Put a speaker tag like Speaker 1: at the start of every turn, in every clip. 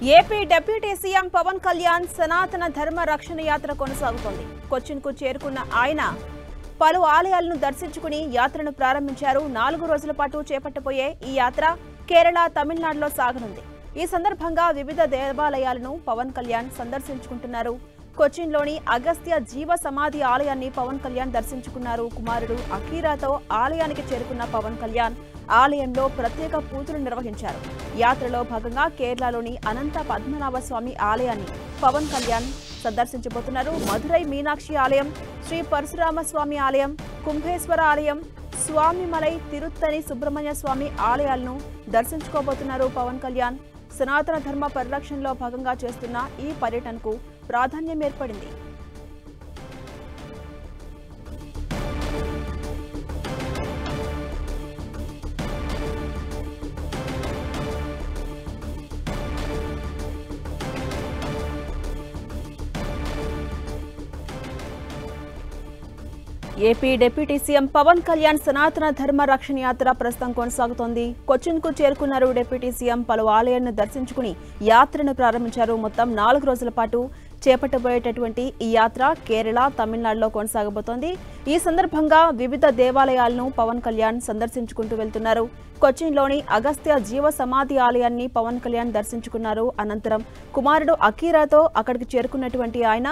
Speaker 1: AP deputy CM Pawan Kalyan సనాతన ధర్మ రక్షణ యాత్ర కొనసాగుతోంది. కొచ్చిన్కు చేరుకున్న ఆయన పలు ఆలయాలను దర్శించుకుని యాత్రను ప్రారంభించారు. 4 రోజుల పాటు చేపట్టబోయే ఈ యాత్ర కేరళ, తమిళనాడులో సాగనుంది. ఈ సందర్భంగా వివిధ దేవాలయాలను పవన్ కళ్యాణ్ సందర్శించుకుంటున్నారు. కొచ్చిన్లోని అగస్త్య జీవ సమాధి ఆలయాన్ని పవన్ కళ్యాణ్ దర్శించుకున్నారు. కుమారుడు అకీరాతో ఆలయానికి చేరుకున్న పవన్ కళ్యాణ్ ఆలయంలో ప్రత్యేక పూజలు నిర్వహించారు. యాత్రలో భాగంగా కేరళలోని అనంత పద్మనాభ స్వామి ఆలయాన్ని పవన్ కళ్యాణ్ సందర్శించబోతున్నారు. మధురై మీనాక్షి ఆలయం, శ్రీ పరశురామ స్వామి ఆలయం, కుంభేశ్వర ఆలయం, స్వామిమలై తిరుత్తని సుబ్రహ్మణ్య స్వామి ఆలయాలను దర్శించుకోబోతున్నారు పవన్ కళ్యాణ్. సనాతన ధర్మ పరిరక్షణలో భాగంగా చేస్తున్న ఈ పర్యటనకు ప్రాధాన్యం ఏర్పడింది. AP deputy CM Pawan Kalyan సనాతన ధర్మ రక్షణ యాత్ర ప్రస్తుతం కొనసాగుతోంది. కొచ్చిన్కు చేరుకున్నారు డిప్యూటీ సీఎం. పలు ఆలయాలను దర్శించుకుని యాత్రను ప్రారంభించారు. మొత్తం 4 రోజుల పాటు చేపట్టబోయేటటువంటి ఈ యాత్ర కేరళ, తమిళనాడులో కొనసాగబోతోంది. ఈ సందర్భంగా వివిధ దేవాలయాలను పవన్ కళ్యాణ్ సందర్శించుకుంటూ వెళ్తున్నారు. కొచ్చిన్లోని అగస్త్య జీవ సమాధి ఆలయాన్ని పవన్ కళ్యాణ్ దర్శించుకున్నారు. అనంతరం కుమారుడు అకీరాతో అక్కడికి చేరుకున్నటువంటి ఆయన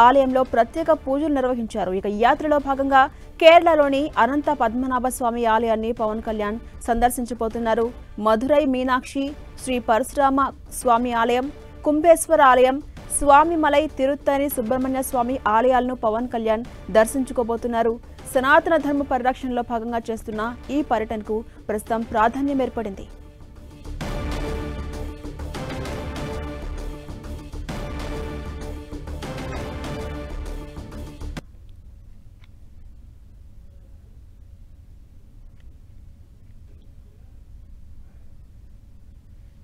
Speaker 1: ఆలయంలో ప్రత్యేక పూజలు నిర్వహించారు. ఇక ఈ యాత్రలో భాగంగా కేరళలోని అనంత పద్మనాభ స్వామి ఆలయాన్ని పవన్ కళ్యాణ్ సందర్శించబోతున్నారు. మధురై మీనాక్షి, శ్రీ పరశురామ స్వామి ఆలయం, కుంభేశ్వర ఆలయం, స్వామిమలై తిరుత్తని సుబ్రహ్మణ్య స్వామి ఆలయాలను పవన్ కళ్యాణ్ దర్శించుకోబోతున్నారు. సనాతన ధర్మ పరిరక్షణలో భాగంగా చేస్తున్న ఈ పర్యటనకు ప్రస్తుతం ప్రాధాన్యం ఏర్పడింది.